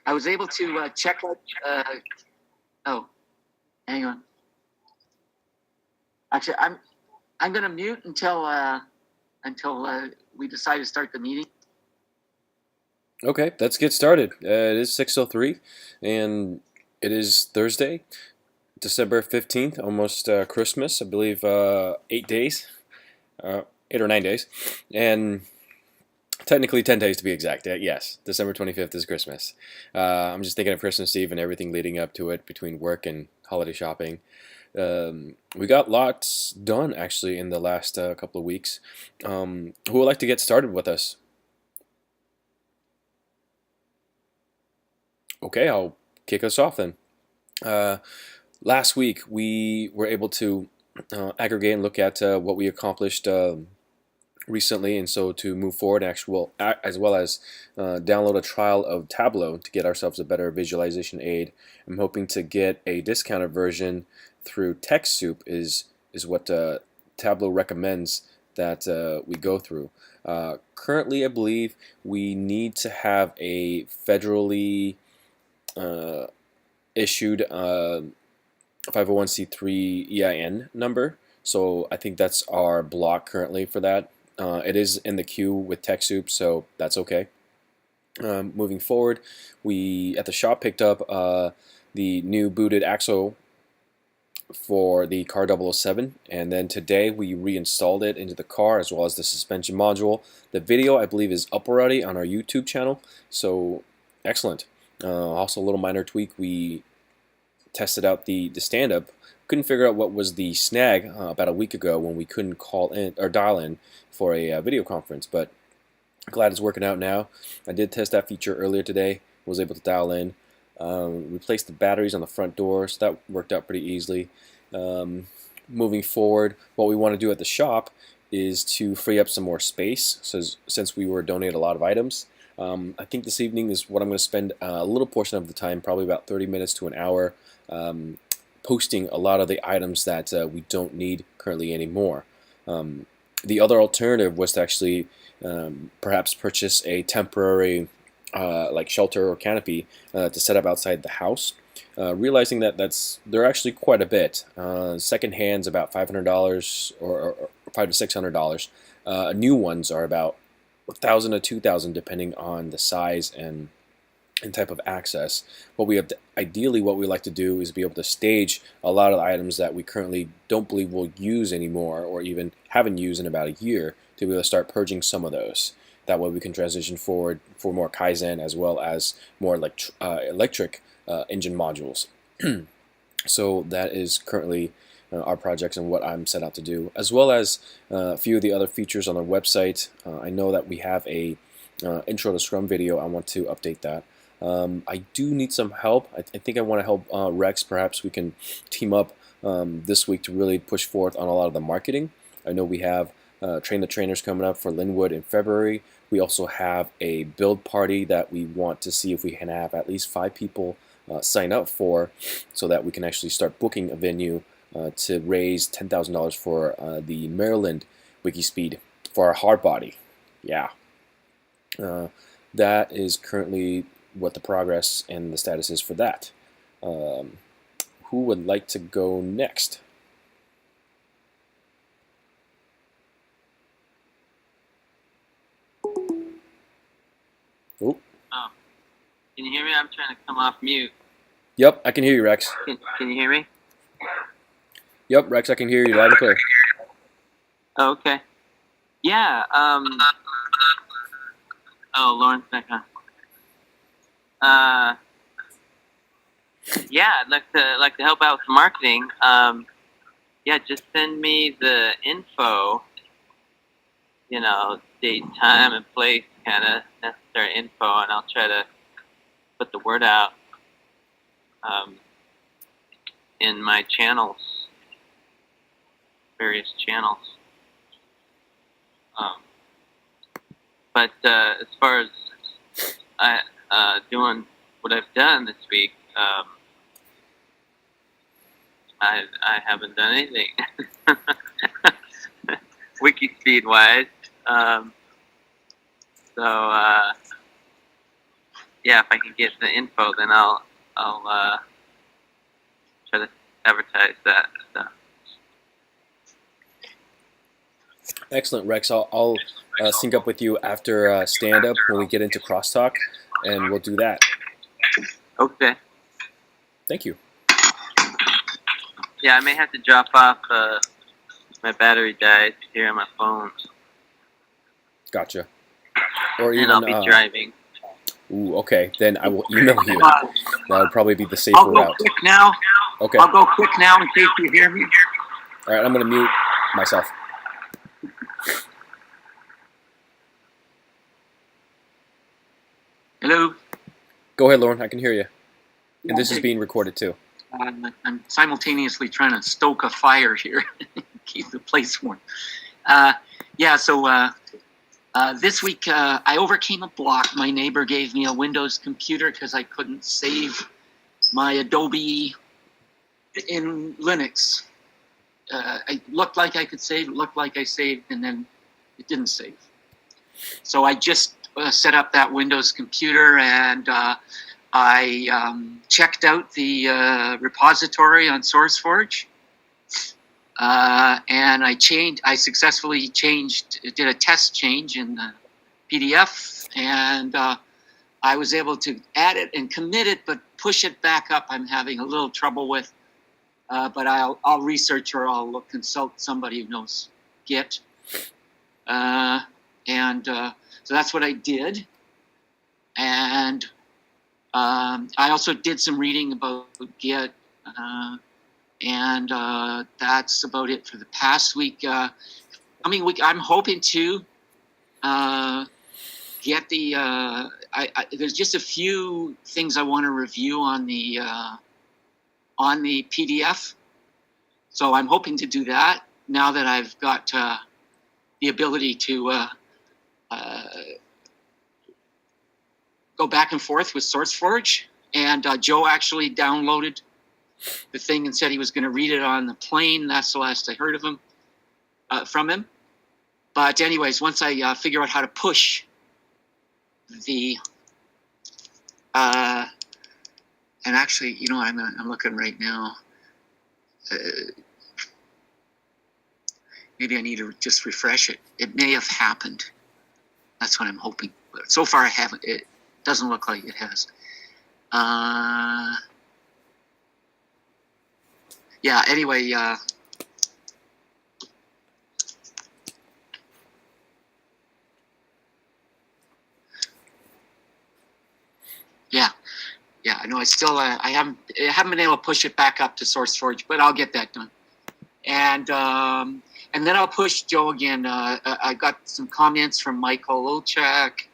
I was able to check out. Oh, hang on. Actually, I'm going to mute until we decide to start the meeting. Okay, let's get started. It is 6:03, and it is Thursday, December 15th, almost Christmas. I believe 8 days, 8 or 9 days, and technically 10 days to be exact. Yes, December 25th is Christmas. I'm just thinking of Christmas Eve and everything leading up to it between work and holiday shopping. We got lots done actually in the last couple of weeks. Who would like to get started with us? Okay, I'll kick us off then. Uh, Last week we were able to aggregate and look at what we accomplished recently, and so to move forward, as well as download a trial of Tableau to get ourselves a better visualization aid. I'm hoping to get a discounted version through TechSoup is what Tableau recommends that we go through. Currently, I believe we need to have a federally issued 501c3 EIN number. So I think that's our block currently for that. It is in the queue with TechSoup, so that's okay. Moving forward, we at the shop picked up the new booted axle for the car 007, and then today we reinstalled it into the car as well as the suspension module. The video, I believe, is up already on our YouTube channel, so excellent. Also a little minor tweak, we tested out the StandUp. Couldn't figure out what was the snag about a week ago when we couldn't call in or dial in for a video conference, but glad it's working out now. I did test that feature earlier today, was able to dial in. Replaced the batteries on the front door, so that worked out pretty easily. Moving forward, what we want to do at the shop is to free up some more space, so since we were donated a lot of items. I think this evening is what I'm going to spend a little portion of the time, probably about 30 minutes to an hour, posting a lot of the items that we don't need currently anymore. The other alternative was to actually perhaps purchase a temporary like shelter or canopy to set up outside the house. Realizing that they're actually quite a bit. Second hand's about $500 or $500 to $600. New ones are about 1,000 to 2,000 depending on the size and type of access. Ideally what we like to do is be able to stage a lot of the items that we currently don't believe we'll use anymore, or even haven't used in about a year, to be able to start purging some of those. That way we can transition forward for more Kaizen as well as more electric engine modules. So that is currently our projects and what I'm set out to do, as well as a few of the other features on our website. I know that we have a intro to Scrum video. I want to update that. I do need some help. I think I want to help Rex. Perhaps we can team up this week to really push forth on a lot of the marketing. I know we have Train the Trainers coming up for Linwood in February. We also have a build party that we want to see if we can have at least 5 people sign up for, so that we can actually start booking a venue to raise $10,000 for the Maryland WIKISPEED for our hard body. Yeah. That is currently what the progress and the status is for that. Who would like to go next? Oh. Oh, can you hear me? I'm trying to come off mute. Yep, I can hear you, Rex. Can you hear me? Yep, Rex, I can hear you loud and clear. Oh, okay. Yeah. Oh, Lauren's back on. Yeah, I'd like to help out with marketing. Yeah, just send me the info. You know, date, time, and place, kind of necessary info, and I'll try to put the word out in my channels, various channels. But as far as doing what I've done this week, I haven't done anything WIKISPEED wise. So yeah, if I can get the info, then I'll try to advertise that stuff. Excellent, Rex. I'll sync up with you after stand-up when we get into crosstalk, and we'll do that. Okay. Thank you. Yeah, I may have to drop off. My battery died here on my phone, Gotcha. Or and even I'll be driving. Ooh, okay. Then I will email you. That would probably be the safer I'll go route. quick now. Okay. I'll go quick now in case you hear me. All right. I'm gonna mute myself. Hello. Go ahead, Lauren. I can hear you. And this is being recorded too. I'm simultaneously trying to stoke a fire here, keep the place warm. Yeah, so this week I overcame a block. My neighbor gave me a Windows computer because I couldn't save my Adobe in Linux. It looked like I could save, it looked like I saved, and then it didn't save. So I just set up that Windows computer, and I checked out the repository on SourceForge, and I successfully did a test change in the PDF, and I was able to add it and commit it, but push it back up I'm having a little trouble with. But I'll research, or I'll consult somebody who knows Git. So that's what I did. And I also did some reading about Git. And that's about it for the past week. Coming week, I'm hoping to get the. There's just a few things I want to review on the PDF. So I'm hoping to do that now that I've got the ability to go back and forth with SourceForge. And Joe actually downloaded the thing and said he was going to read it on the plane. That's the last I heard of him, from him. But anyways, once I figure out how to push the and actually, you know, I'm looking right now. Maybe I need to just refresh it. It may have happened. That's what I'm hoping. But so far, I haven't. It doesn't look like it has. Yeah. Anyway. Yeah, I know. I still I haven't been able to push it back up to SourceForge, but I'll get that done. And then I'll push Joe again. I got some comments from Michael Lochak,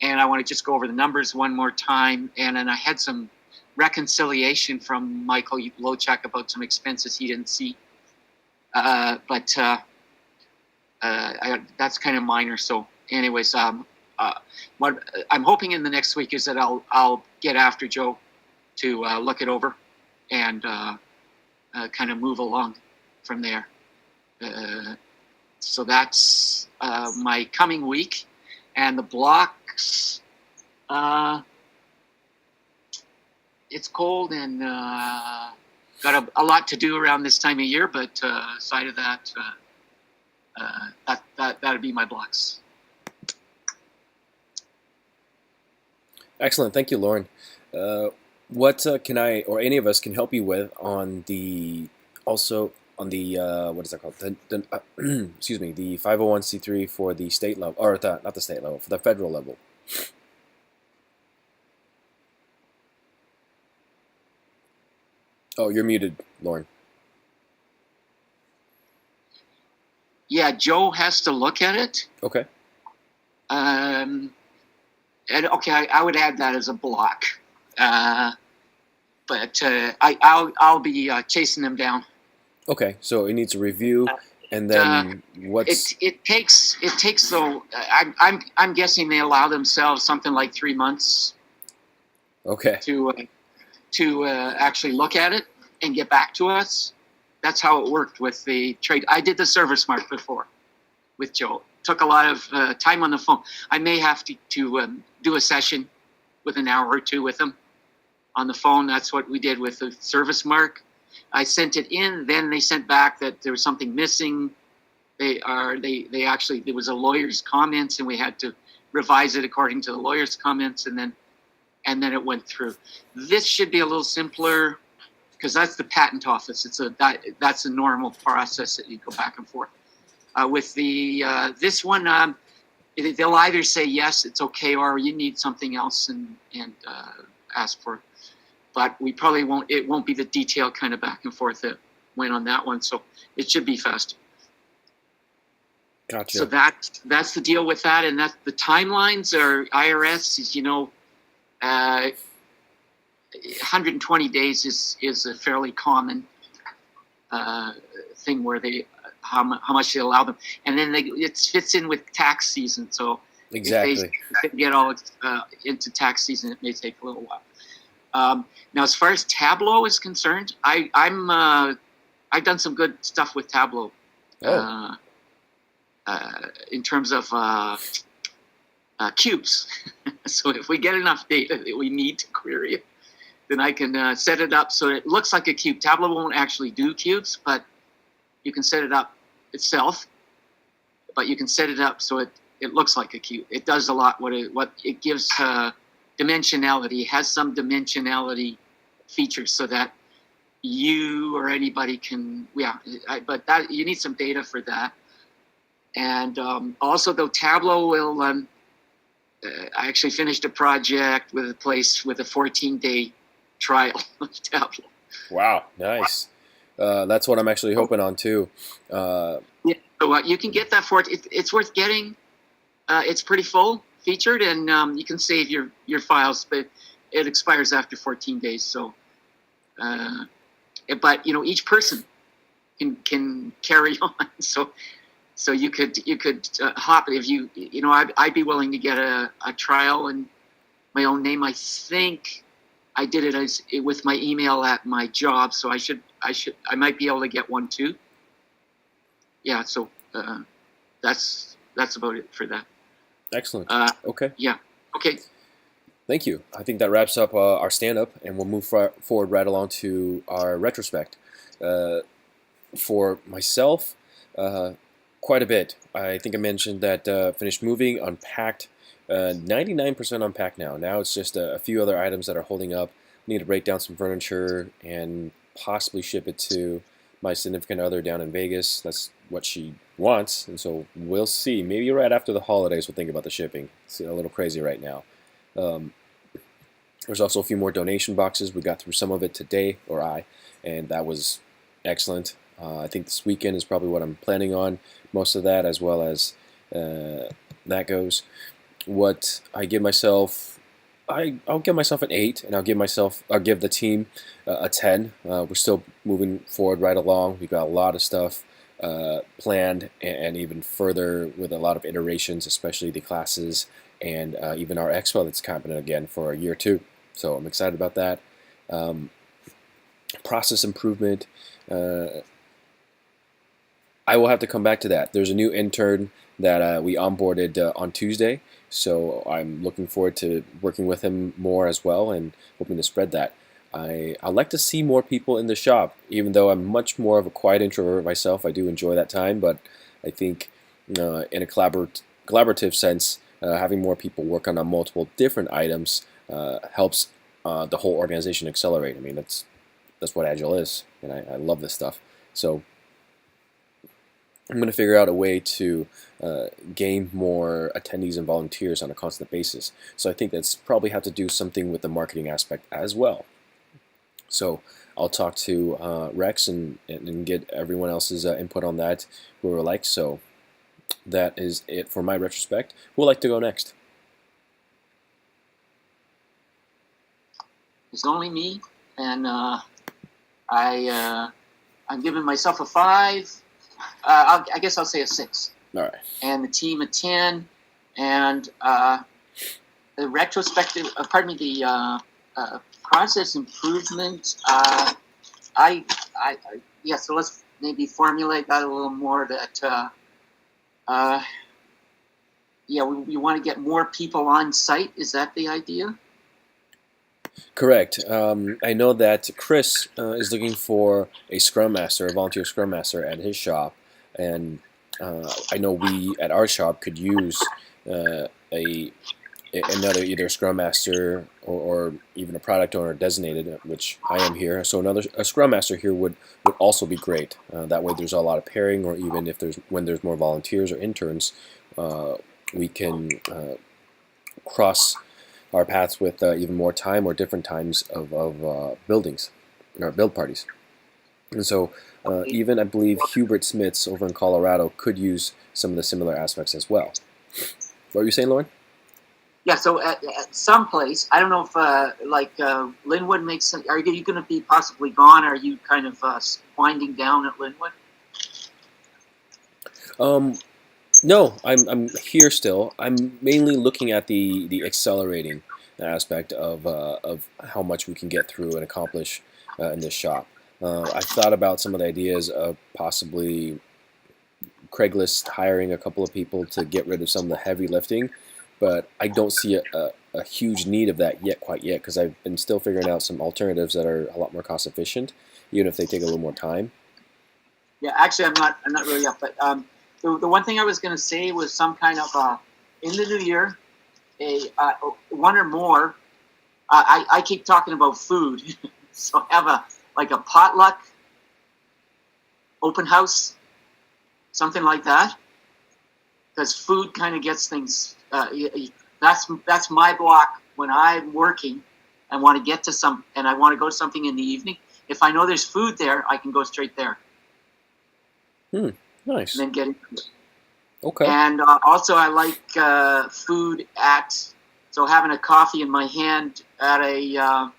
and I want to just go over the numbers one more time. And then I had some reconciliation from Michael Lochak about some expenses he didn't see, but that's kind of minor. So, anyways, what I'm hoping in the next week is that I'll get after Joe to look it over and kind of move along from there. So that's my coming week, and the blocks. It's cold and got a lot to do around this time of year, but aside of that, that'd be my blocks. Excellent. Thank you, Lauren. What can I or any of us can help you with on the what is that called? Excuse me, the 501c3 for the state level, or not the state level, for the federal level. Oh, you're muted, Lauren. Yeah, Joe has to look at it. Okay. And okay, I would add that as a block. But I'll be chasing them down. Okay, so it needs a review, and then what's it takes though. I'm guessing they allow themselves something like 3 months. Okay. To actually look at it and get back to us. That's how it worked with the trade. I did the service mark before with Joe. Took a lot of time on the phone. I may have to do a session with an hour or two with them on the phone. That's what we did with the service mark. I sent it in, then they sent back that there was something missing. They actually, there was a lawyer's comments, and we had to revise it according to the lawyer's comments, and then it went through. This should be a little simpler because that's the patent office. That's a normal process that you go back and forth. With the this one, they'll either say yes, it's okay, or you need something else and ask for it. But we probably won't. It won't be the detailed kind of back and forth that went on that one. So it should be fast. Gotcha. So that's the deal with that, and that the timelines are IRS is 120 days is a fairly common thing where they how much they allow them, and then it fits in with tax season. So exactly, if they get all into tax season, it may take a little while. Now, as far as Tableau is concerned, I've done some good stuff with Tableau. Oh. In terms of cubes. So if we get enough data that we need to query it, then I can set it up so it looks like a cube. Tableau won't actually do cubes, but you can set it up itself. But you can set it up so it looks like a cube. It does a lot. What it gives dimensionality. It has some dimensionality features so that you or anybody can. But that you need some data for that. And also, though, Tableau will. I actually finished a project with a place with a 14-day trial of Tableau. Wow, nice. That's what I'm actually hoping on too. So you can get that for it. It's worth getting. It's pretty full featured, and you can save your files, but it expires after 14 days. So, but each person can carry on. So you could hop if I'd be willing to get a trial in my own name. I think I did it with my email at my job, so I might be able to get one too. Yeah, so that's about it for that. Excellent. Okay. Yeah. Okay. Thank you. I think that wraps up our stand-up, and we'll move forward right along to our retrospect. For myself, quite a bit. I think I mentioned that finished moving, unpacked, 99% unpacked now. Now it's just a few other items that are holding up. Need to break down some furniture and possibly ship it to my significant other down in Vegas. That's what she wants, and so we'll see. Maybe right after the holidays we'll think about the shipping. It's a little crazy right now. There's also a few more donation boxes. We got through some of it today, and that was excellent. I think this weekend is probably what I'm planning on, most of that, as well as that goes. What I give myself, I'll give myself an 8, and I'll give the team a 10. We're still moving forward right along. We've got a lot of stuff planned, and even further with a lot of iterations, especially the classes and even our expo that's happening again for year 2. So I'm excited about that. Process improvement. I will have to come back to that. There's a new intern that we onboarded on Tuesday, so I'm looking forward to working with him more as well and hoping to spread that. I'd like to see more people in the shop, even though I'm much more of a quiet introvert myself. I do enjoy that time, but I think in a collaborative sense, having more people work on multiple different items helps the whole organization accelerate. I mean, that's what Agile is, and I love this stuff. So I'm going to figure out a way to gain more attendees and volunteers on a constant basis. So I think that's probably have to do something with the marketing aspect as well. So I'll talk to Rex and get everyone else's input on that who would like. So that is it for my retrospect. Who would like to go next? It's only me, and I'm giving myself a 5. I guess I'll say a 6. All right. And the team a 10, and the retrospective. The process improvement. So let's maybe formulate that a little more. That we want to get more people on site. Is that the idea? Correct. I know that Chris is looking for a Scrum Master, a volunteer Scrum Master at his shop, and I know we at our shop could use a another either Scrum Master or even a product owner designated, which I am here. So a Scrum Master here would also be great. That way, there's a lot of pairing, or even if when there's more volunteers or interns, we can cross our paths with even more time or different times of buildings or build parties. And so even I believe Hubert Smith's over in Colorado could use some of the similar aspects as well. What were you saying, Lauren? Yeah, so at some place, I don't know if Linwood makes sense. Are you going to be possibly gone? Are you kind of winding down at Linwood? No, I'm here still. I'm mainly looking at the accelerating aspect of how much we can get through and accomplish in this shop. I've thought about some of the ideas of possibly Craigslist hiring a couple of people to get rid of some of the heavy lifting, but I don't see a huge need of that quite yet, because I've been still figuring out some alternatives that are a lot more cost efficient, even if they take a little more time. Yeah, actually, I'm not really up, but the one thing I was going to say was some kind of in the new year, one or more. I keep talking about food, so have a potluck, open house, something like that, because food kind of gets things. That's my block when I'm working. I want to get to and I want to go to something in the evening. If I know there's food there, I can go straight there. Nice. And then get into it. Okay. And also, I like food so having a coffee in my hand at a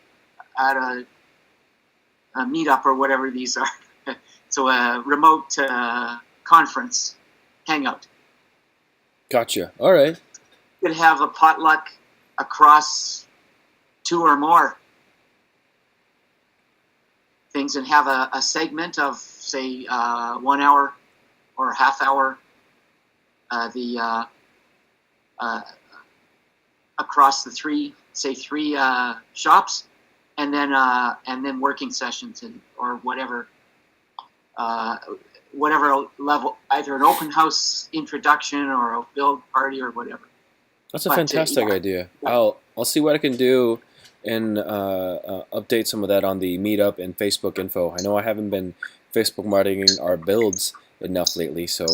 meetup or whatever these are. So a remote conference hangout. Gotcha. All right. You could have a potluck across 2 or more things and have a segment of, say, 1 hour or a half hour across the three shops, and then working sessions or whatever level, either an open house introduction or a build party or whatever. That's a fantastic idea. I'll see what I can do and update some of that on the meetup and Facebook info. I know I haven't been Facebook marketing our builds enough lately, so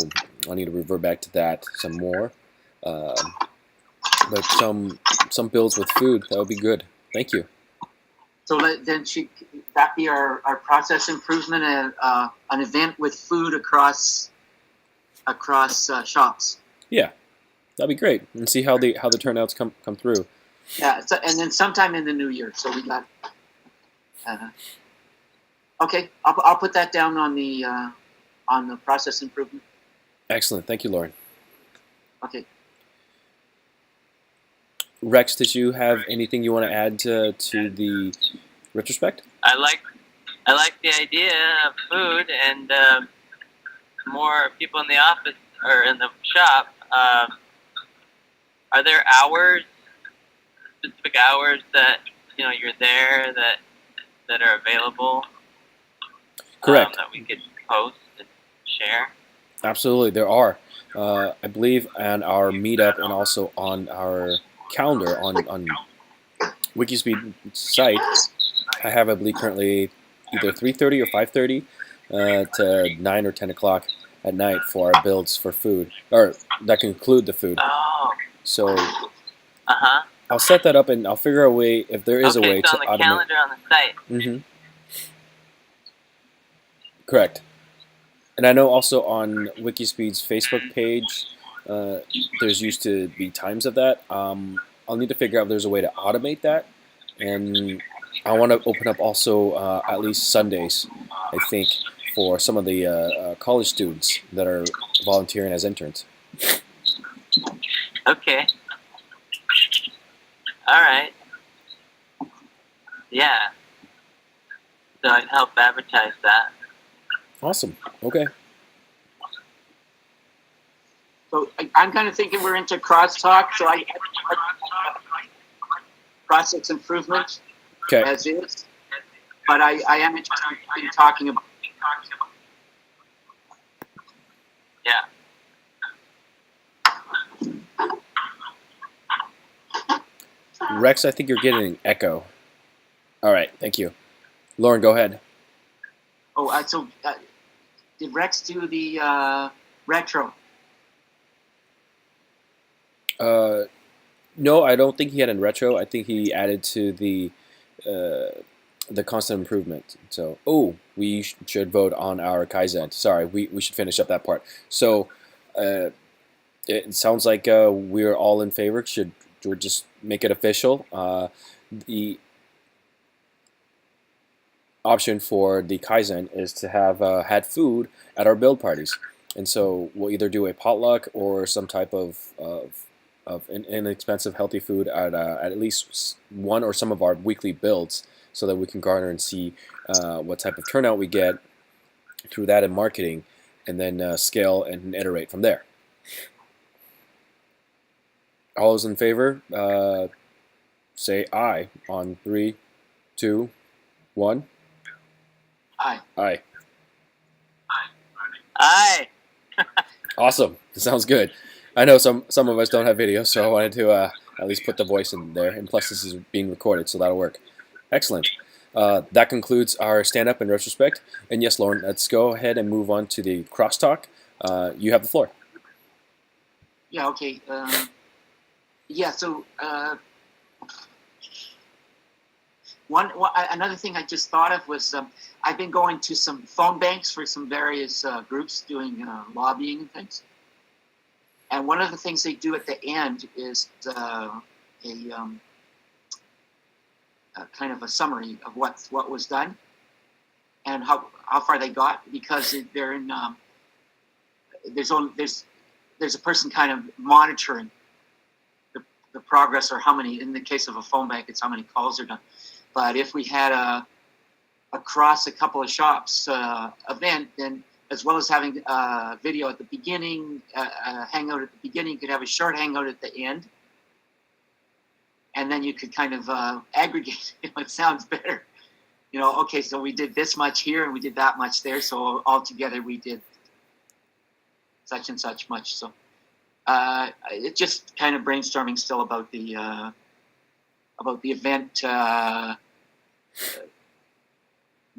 I need to revert back to that some more. But some builds with food, that would be good. Thank you. So then should that be our process improvement and an event with food across shops? Yeah, that'd be great. And see how the turnouts come through. Yeah, and then sometime in the new year. So we got. Okay, I'll put that down on the process improvement. Excellent. Thank you, Lauren. Okay. Rex, did you have anything you want to add to the retrospect? I like the idea of food and more people in the office or in the shop. Are there specific hours that you're there that are available? Correct. That we could post and share. Absolutely, there are. I believe on our meetup and also on our calendar on WIKISPEED site, I have, I believe, currently either 3:30 or 5:30 to 9 or 10 o'clock at night for our builds for food, or that can include the food. Oh. So I'll set that up and I'll figure a way, if there is a way, so to on the automate. calendar on the site. Mm-hmm. Correct. And I know also on WIKISPEED's Facebook page, there's used to be times of that. I'll need to figure out if there's a way to automate that. And I want to open up also at least Sundays, I think, for some of the college students that are volunteering as interns. Okay. All right. Yeah. So I can help advertise that. Awesome. Okay. So I'm kind of thinking we're into crosstalk. So process improvement. Okay. as is. But I am interested in talking about. Yeah. Rex, I think you're getting an echo. All right, thank you. Lauren, go ahead. Oh, did Rex do the retro? No, I don't think he had in retro. I think he added to the constant improvement. So, we should vote on our Kaizen. Sorry, we should finish up that part. So, it sounds like we're all in favor. Should we just make it official? The option for the Kaizen is to have had food at our build parties. And so we'll either do a potluck or some type of inexpensive healthy food at least one or some of our weekly builds so that we can garner and see what type of turnout we get through that in marketing and then scale and iterate from there. All those in favor, say aye on 3, 2, 1. Aye. Aye. Aye. Awesome. Sounds good. I know some of us don't have video, so I wanted to at least put the voice in there. And plus, this is being recorded, so that'll work. Excellent. That concludes our stand-up in retrospect. And yes, Lauren, let's go ahead and move on to the crosstalk. You have the floor. Yeah. Okay. Yeah. So another thing I just thought of was I've been going to some phone banks for some various groups doing lobbying and things. And one of the things they do at the end is a kind of a summary of what was done and how far they got, because they're in there's a person kind of monitoring the progress, or how many. In the case of a phone bank, it's how many calls are done. But if we had across a couple of shops event, then as well as having video at the beginning, hangout at the beginning, you could have a short hangout at the end. And then you could kind of aggregate. It sounds better. Okay, so we did this much here and we did that much there. So altogether we did such and such much. So it just kind of brainstorming still about the event,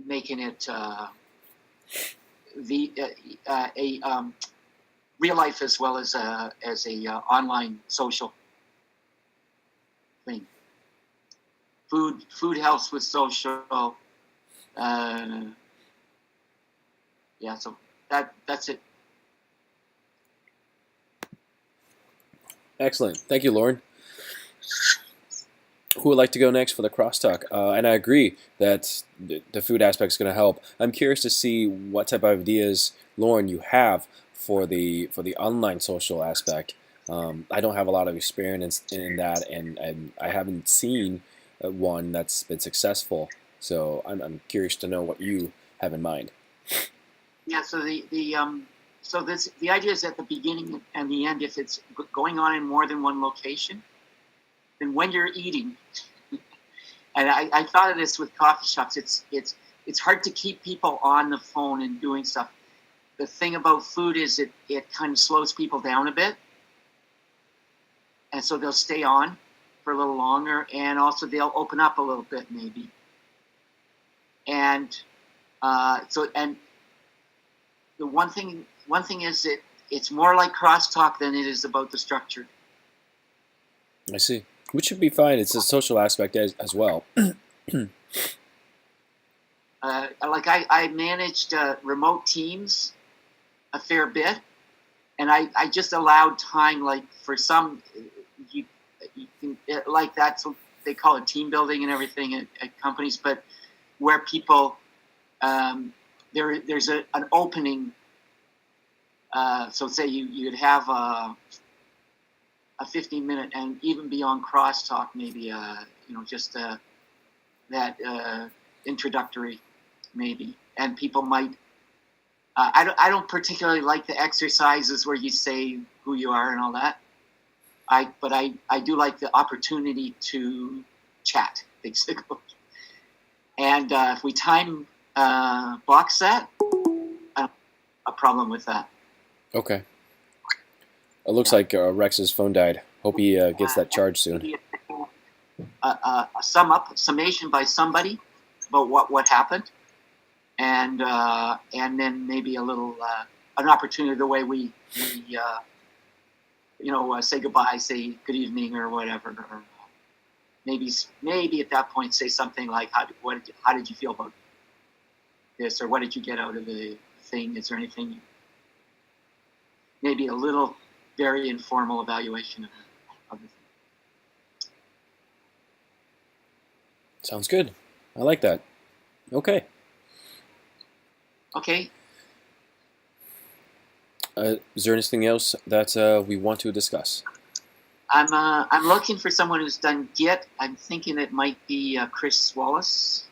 making it real life as well as a online social thing. Food helps with social. Yeah, so that's it. Excellent. Thank you, Lauren. Who would like to go next for the crosstalk? And I agree that the food aspect is going to help. I'm curious to see what type of ideas, Lauren, you have for the online social aspect. I don't have a lot of experience in that, and I haven't seen one that's been successful. So I'm curious to know what you have in mind. Yeah. So the idea is at the beginning and the end, if it's going on in more than one location, then when you're eating, and I thought of this with coffee shops, it's hard to keep people on the phone and doing stuff. The thing about food is it kind of slows people down a bit, and so they'll stay on for a little longer, and also they'll open up a little bit maybe. And and the one thing is it's more like crosstalk than it is about the structure. I see. Which should be fine. It's a social aspect as well. I managed remote teams a fair bit, and I just allowed time, like for some, you can, like that's what they call it, team building and everything at companies, but where people there's an opening. So say you'd have a 15-minute, and even beyond crosstalk, maybe just that introductory, maybe, and people might. I don't particularly like the exercises where you say who you are and all that. But I do like the opportunity to chat, basically. And if we time box that, I don't have a problem with that. Okay. It looks like Rex's phone died. Hope he gets that charged soon. Maybe a summation by somebody about what happened, and then maybe a little an opportunity the way we say goodbye, say good evening or whatever, or maybe at that point say something like how did you feel about this, or what did you get out of the thing? Is there anything? Maybe a little very informal evaluation of the thing. Sounds good. I like that. Okay. Okay. Is there anything else that we want to discuss? I'm looking for someone who's done Git. I'm thinking it might be Chris Wallace.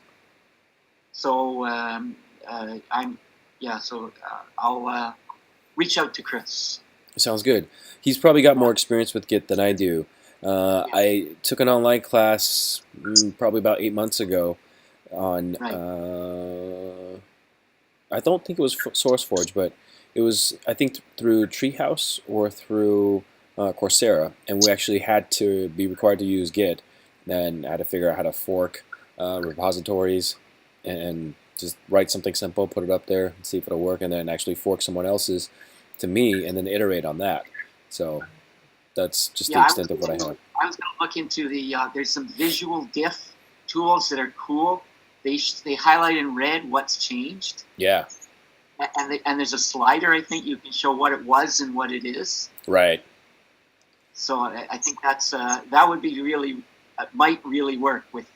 So I'll reach out to Chris. Sounds good. He's probably got more experience with Git than I do. I took an online class probably about 8 months ago on, Right. I don't think it was SourceForge, but it was, I think, through Treehouse or through Coursera, and we actually had to be required to use Git, and I had to figure out how to fork repositories and just write something simple, put it up there, and see if it'll work, and then actually fork someone else's to me, and then iterate on that. So that's just the extent of what I have. I was going to look into there's some visual diff tools that are cool. They highlight in red what's changed. Yeah. And there's a slider, I think, you can show what it was and what it is. Right. So I think that would be really might really work with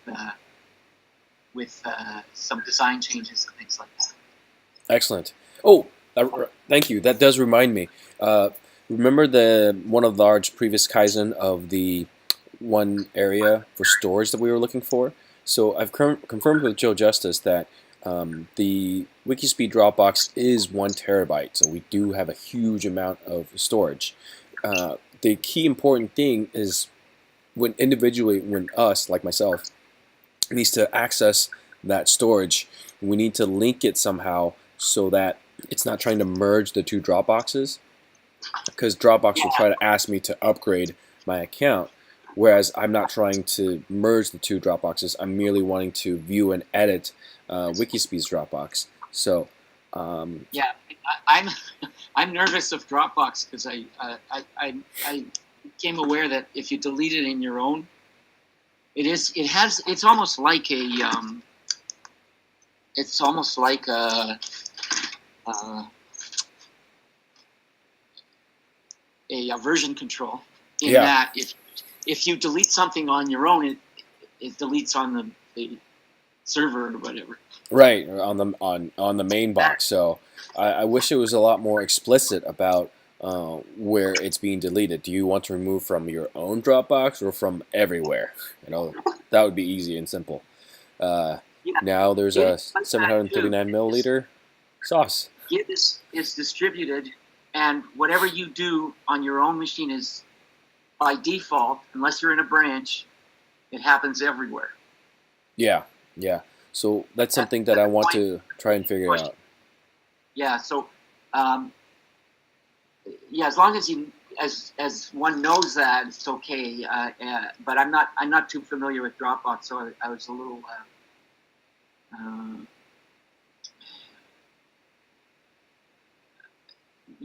some design changes and things like that. Excellent. Oh, thank you. That does remind me. Remember one of the large previous Kaizen of the one area for storage that we were looking for? So I've confirmed with Joe Justice that the WIKISPEED Dropbox is 1 terabyte, so we do have a huge amount of storage. The key important thing is when us, like myself, needs to access that storage, we need to link it somehow so that it's not trying to merge the 2 Dropboxes, because Dropbox will try to ask me to upgrade my account, whereas I'm not trying to merge the 2 Dropboxes. I'm merely wanting to view and edit WIKISPEED's Dropbox. So I'm nervous of Dropbox because I became aware that if you delete it in your own, it's almost like a version control in that if you delete something on your own, it deletes on the server or whatever. Right, on the main box. So I wish it was a lot more explicit about where it's being deleted. Do you want to remove from your own Dropbox or from everywhere? That would be easy and simple. Now there's a 739 milliliter sauce. Git is distributed, and whatever you do on your own machine is by default, unless you're in a branch, it happens everywhere. Yeah. So that's something that I want to try and figure out. Yeah. So, as long as one knows that, it's okay. But I'm not too familiar with Dropbox, so I was a little.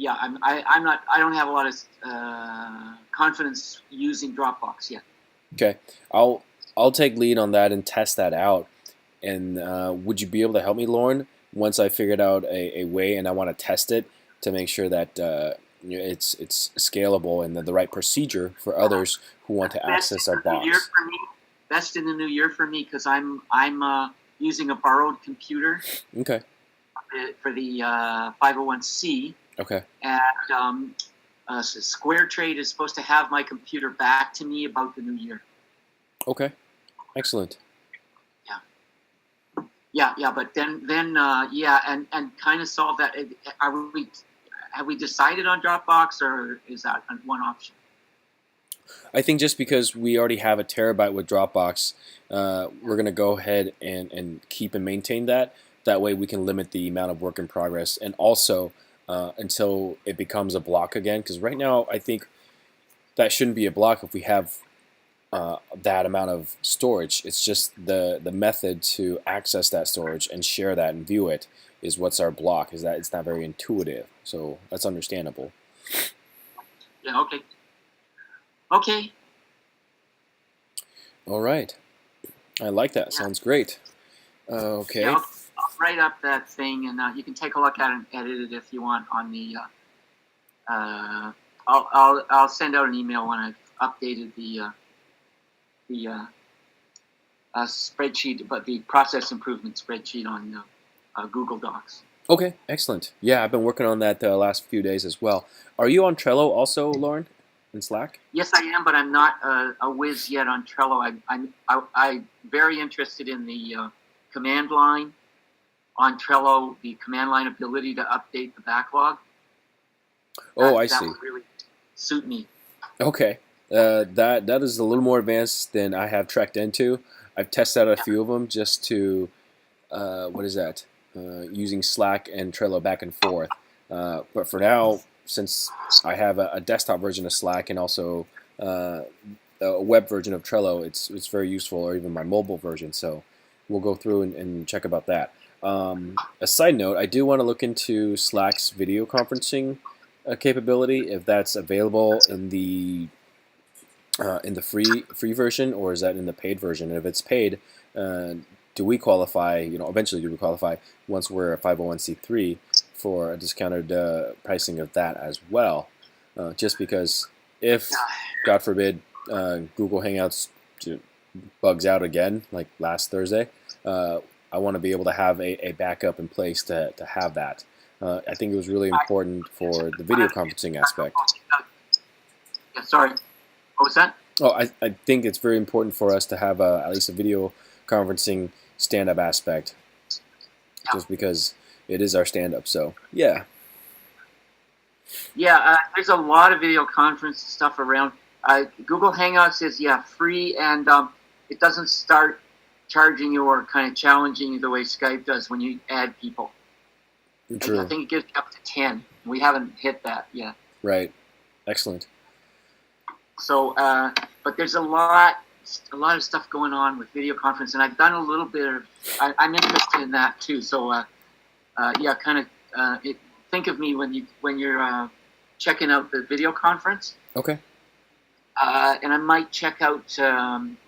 I don't have a lot of confidence using Dropbox yet. Okay, I'll take lead on that and test that out. And would you be able to help me, Lauren, once I figured out a way and I want to test it to make sure that it's scalable and the right procedure for others who want to access our box? Best in the new year for me because I'm using a borrowed computer. Okay. For the 501c. Okay. And Square Trade is supposed to have my computer back to me about the new year. Okay. Excellent. Yeah. But then, and kind of solve that. Have we decided on Dropbox, or is that one option? I think just because we already have a terabyte with Dropbox, we're going to go ahead and keep and maintain that. That way we can limit the amount of work in progress, and also until it becomes a block again. Because right now I think that shouldn't be a block if we have that amount of storage. It's just the method to access that storage and share that and view it is what's our block, is that it's not very intuitive. So that's understandable. Yeah, okay. Okay. All right. I like that. Yeah. Sounds great. Okay. Yeah, I'll write up that thing, and you can take a look at it and edit it if you want on the. I'll send out an email when I've updated the spreadsheet, but the process improvement spreadsheet on Google Docs. Okay, excellent. Yeah, I've been working on that the last few days as well. Are you on Trello also, Lauren, in Slack? Yes, I am, but I'm not a whiz yet on Trello. I'm very interested in the command line on Trello, the command line ability to update the backlog. Oh, I That see. would really suit me. Okay. That is a little more advanced than I have trekked into. I've tested out a few of them just to, what is that? Using Slack and Trello back and forth. But for now, since I have a desktop version of Slack and also a web version of Trello, it's very useful, or even my mobile version. So we'll go through and check about that. A side note, I do want to look into Slack's video conferencing capability, if that's available in the free version, or is that in the paid version? And if it's paid, do we qualify? Eventually, do we qualify once we're a 501c3 for a discounted pricing of that as well? Just because if, God forbid, Google Hangouts bugs out again, like last Thursday, I want to be able to have a backup in place to have that. I think it was really important for the video conferencing aspect. Yeah, sorry. What was that? Oh, I think it's very important for us to have at least a video conferencing stand-up aspect, just because it is our stand-up. So, yeah. Yeah, there's a lot of video conference stuff around. Google Hangouts is, free, and it doesn't start charging you or kind of challenging you the way Skype does when you add people. True. I think it gives you up to 10. We haven't hit that yet. Right. Excellent. So, but there's a lot of stuff going on with video conference, and I've done a little bit of. I'm interested in that too. So, think of me when you're checking out the video conference. Okay. And I might check out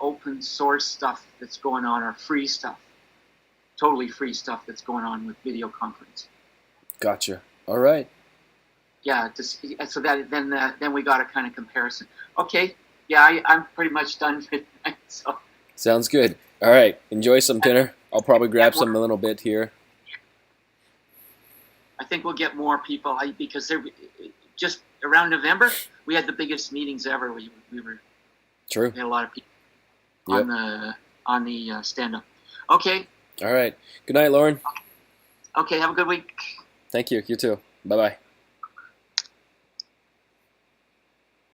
open source stuff that's going on, or free stuff, totally free stuff that's going on with video conference. Gotcha. All right. Yeah, so that then we got a kind of comparison. Okay, yeah, I'm pretty much done for tonight. So. Sounds good. All right, enjoy some dinner. I'll probably grab some a little bit here. I think we'll get more people because they're just around November. We had the biggest meetings ever. We True. We had a lot of people on the stand-up. Okay. All right. Good night, Lauren. Okay. Have a good week. Thank you. You too. Bye-bye.